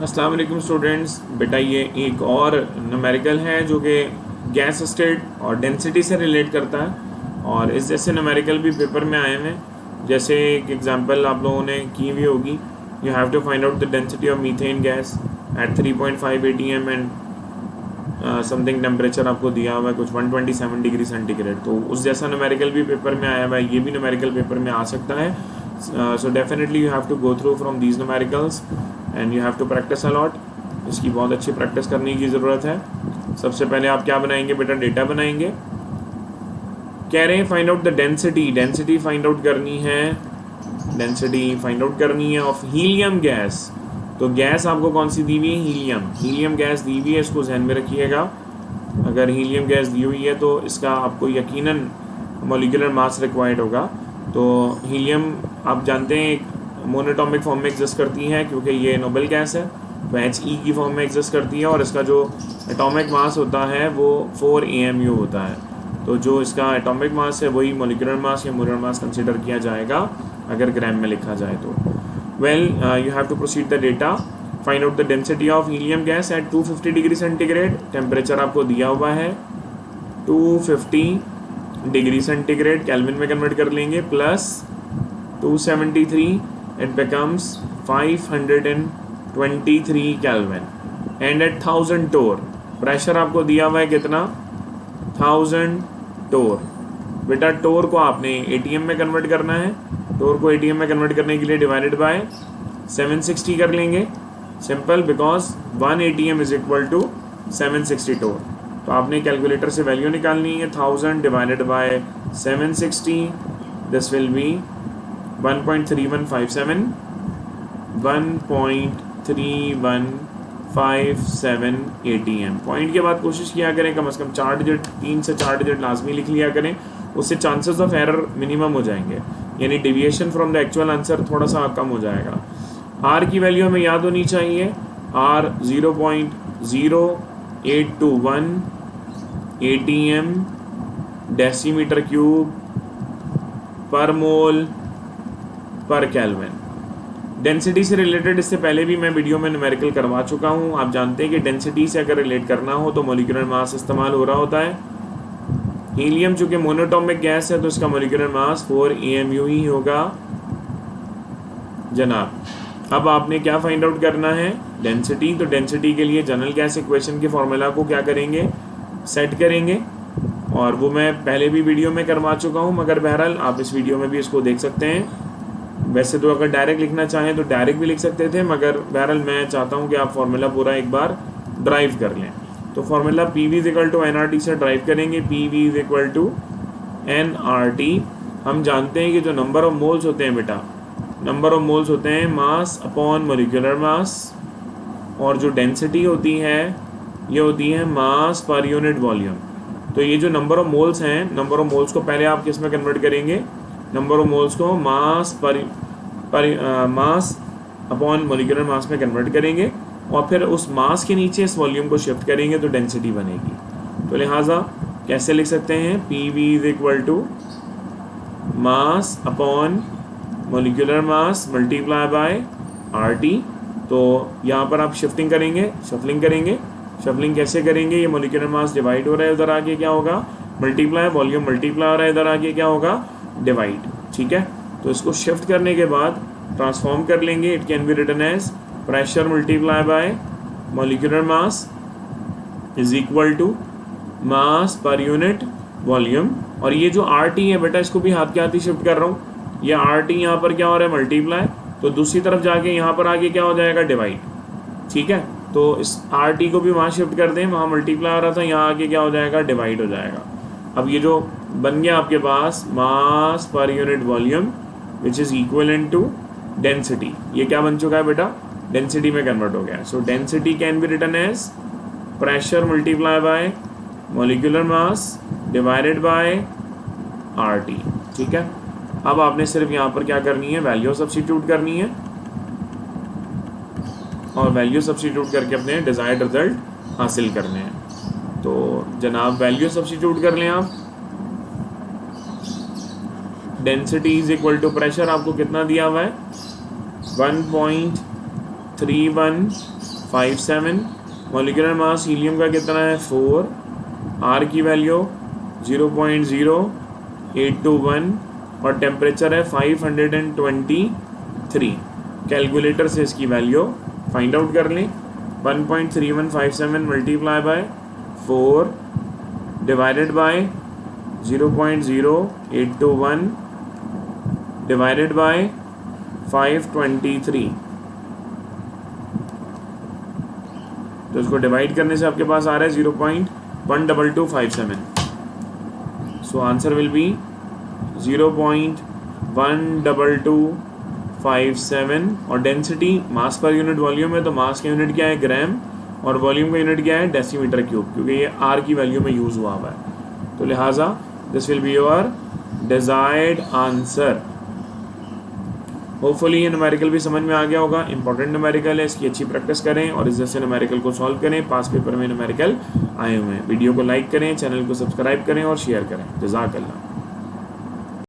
अस्सलाम वालेकुम स्टूडेंट्स। बेटा ये एक और न्यूमेरिकल है जो कि गैस स्टेट और डेंसिटी से रिलेट करता है और इस जैसे न्यूमेरिकल भी पेपर में आए हुए हैं। जैसे एक एग्जांपल आप लोगों ने की हुई होगी, you have to find out the density of methane gas at 3.5 atm and something temperature आपको दिया हुआ है कुछ 127 डिग्री सेंटीग्रेड। तो उस जैसा न्यूमेरिकल भी पेपर में आया हुआ है, ये भी न्यूमेरिकल पेपर में आ सकता है। So definitely you have to go through from these numericals and you have to practice a lot. इसकी बहुत अच्छी प्रैक्टिस करने की ज़रूरत है। सबसे पहले आप क्या बनाएंगे बेटा, डेटा बनाएंगे। कह रहे हैं find out the density, density find out करनी है, डेंसिटी फाइंड आउट करनी है ऑफ हीलियम गैस। तो गैस आपको कौन सी दी हुई है, हीलियम। हीलियम गैस दी हुई है, इसको ध्यान में रखिएगा। अगर हीलियम गैस दी हुई है तो इसका आपको यकीनन मॉलिक्यूलर मास रिक्वायर्ड होगा। तो हीलियम आप जानते हैं एक मोनोटॉमिक फॉर्म में एग्जिस्ट करती है क्योंकि ये नोबल गैस है, तो He की फॉर्म में एग्जिस्ट करती है और इसका जो एटॉमिक मास होता है वो 4 AMU होता है। तो जो इसका एटॉमिक मास है वही मॉलिक्यूलर मास या मोलर मास कंसिडर किया जाएगा अगर ग्राम में लिखा जाए तो। Well you have to proceed the data. Find out the density of helium gas at 250 degree centigrade. Temperature आपको दिया हुआ है 250 डिग्री सेंटीग्रेड, केल्विन में कन्वर्ट कर लेंगे, plus 273 it becomes 523 kelvin and at 1000 torr. Pressure आपको दिया हुआ है कितना, 1000 टोर। बेटा टोर को आपने एटीएम में कन्वर्ट करना है। टोर को एटीएम में कन्वर्ट करने के लिए डिवाइडेड बाय 760 कर लेंगे। Simple, because 1 ATM is equal to 760 torr. तो आपने कैलकुलेटर से वैल्यू निकालनी है, 1000 divided by 760, this will be 1.3157 1.3157 ATM। Point के बाद कोशिश किया करें कम से कम 4 डिजिट, 3 से 4 डिजिट लाजमी लिख लिया करें, उससे चांसेस ऑफ एरर मिनिमम हो जाएंगे, यानी deviation from the actual answer थोड़ा सा कम हो जाएगा। आर की वैल्यू हमें याद होनी चाहिए, आर 0.0821 ATM डेसीमीटर क्यूब पर मोल पर केल्विन। डेंसिटी से रिलेटेड इससे पहले भी मैं वीडियो में न्यूमेरिकल करवा चुका हूँ। आप जानते हैं कि डेंसिटी से अगर रिलेट करना हो तो मॉलिक्यूलर मास इस्तेमाल हो रहा होता है। हीलियम चूंकि मोनोटॉमिक गैस है तो इसका मॉलिक्यूलर मास 4 AMU ही होगा जनाब। अब आपने क्या फाइंड आउट करना है, डेंसिटी। तो डेंसिटी के लिए जनरल गैस इक्वेशन के फॉर्मूला को क्या करेंगे, सेट करेंगे, और वो मैं पहले भी वीडियो में करवा चुका हूँ, मगर बहरहाल आप इस वीडियो में भी इसको देख सकते हैं। वैसे तो अगर डायरेक्ट लिखना चाहें तो डायरेक्ट भी लिख सकते थे, मगर बहरहाल मैं चाहता हूँ कि आप फॉर्मूला पूरा एक बार ड्राइव कर लें। तो formula PV is equal to NRT से ड्राइव करेंगे। PV is equal to NRT। हम जानते हैं कि जो नंबर ऑफ मोल्स होते हैं बेटा, नंबर ऑफ मोल्स होते हैं मास अपॉन मॉलिक्यूलर मास, और जो डेंसिटी होती है ये होती है मास पर यूनिट वॉल्यूम। तो ये जो नंबर ऑफ मोल्स हैं, नंबर ऑफ मोल्स को पहले आप किस में कन्वर्ट करेंगे, नंबर ऑफ मोल्स को मास मास अपॉन मॉलिक्यूलर मास में कन्वर्ट करेंगे और फिर उस मास के नीचे इस वॉल्यूम को शिफ्ट करेंगे तो डेंसिटी बनेगी। तो लिहाजा कैसे लिख सकते हैं, PV is equal to mass upon molecular mass multiply by RT। तो यहाँ पर आप शिफ्टिंग करेंगे, शफलिंग करेंगे। शफलिंग कैसे करेंगे, ये मॉलिक्यूलर मास डिवाइड हो रहा है, उधर आगे क्या होगा मल्टीप्लाई, वॉल्यूम मल्टीप्लाई हो रहा है, इधर आगे क्या होगा डिवाइड। ठीक है, तो इसको शिफ्ट करने के बाद ट्रांसफॉर्म कर लेंगे। It can be written as pressure multiply by molecular mass is equal to mass per unit volume. और ये जो RT है बेटा, इसको भी हाथ के हाथ ही शिफ्ट कर रहा हूँ। ये RT यहाँ पर क्या हो रहा है मल्टीप्लाई, तो दूसरी तरफ जाके यहाँ पर आगे क्या हो जाएगा डिवाइड। ठीक है, तो इस RT को भी वहाँ शिफ्ट कर दें, वहाँ मल्टीप्लाई आ रहा था, यहाँ आगे क्या हो जाएगा डिवाइड हो जाएगा। अब ये जो बन गया आपके पास mass per unit volume which is equivalent to density, ये क्या बन चुका है बेटा, डेंसिटी में कन्वर्ट हो गया। So density can be written as pressure multiply by molecular mass divided by RT। ठीक है, अब आपने सिर्फ यहाँ पर क्या करनी है, वैल्यू सब्स्टिट्यूट करनी है और वैल्यू सब्स्टिट्यूट करके अपने डिजायर्ड रिजल्ट हासिल करने हैं। तो जनाब वैल्यू सब्स्टिट्यूट कर लें आप। Density is equal to pressure आपको कितना दिया हुआ है, 1.31 57, मॉलिक्यूलर मास हीलियम का कितना है 4, आर की वैल्यू 0.0821 और टेम्परेचर है 523। कैलकुलेटर से इसकी वैल्यू फाइंड आउट कर लें। 1.3157 multiply by 4 divided by 0.0821 divided by 523। तो इसको डिवाइड करने से आपके पास आ रहा है 0.12257। सो आंसर विल बी 0.12257 और density mass per unit volume है तो मास का यूनिट क्या है ग्राम और वॉल्यूम का यूनिट क्या है डेसीमीटर क्यूब, क्योंकि ये आर की वैल्यू में यूज़ हुआ है। तो लिहाजा this will be your desired answer. Hopefully ये न्यूमेरिकल भी समझ में आ गया होगा। इंपॉर्टेंट न्यूमेरिकल है, इसकी अच्छी प्रैक्टिस करें और इस जैसे न्यूमेरिकल को सॉल्व करें। पास पेपर में न्यूमेरिकल आए हुए हैं। वीडियो को लाइक करें, चैनल को सब्सक्राइब करें और शेयर करें। जज़ाकल्लाह।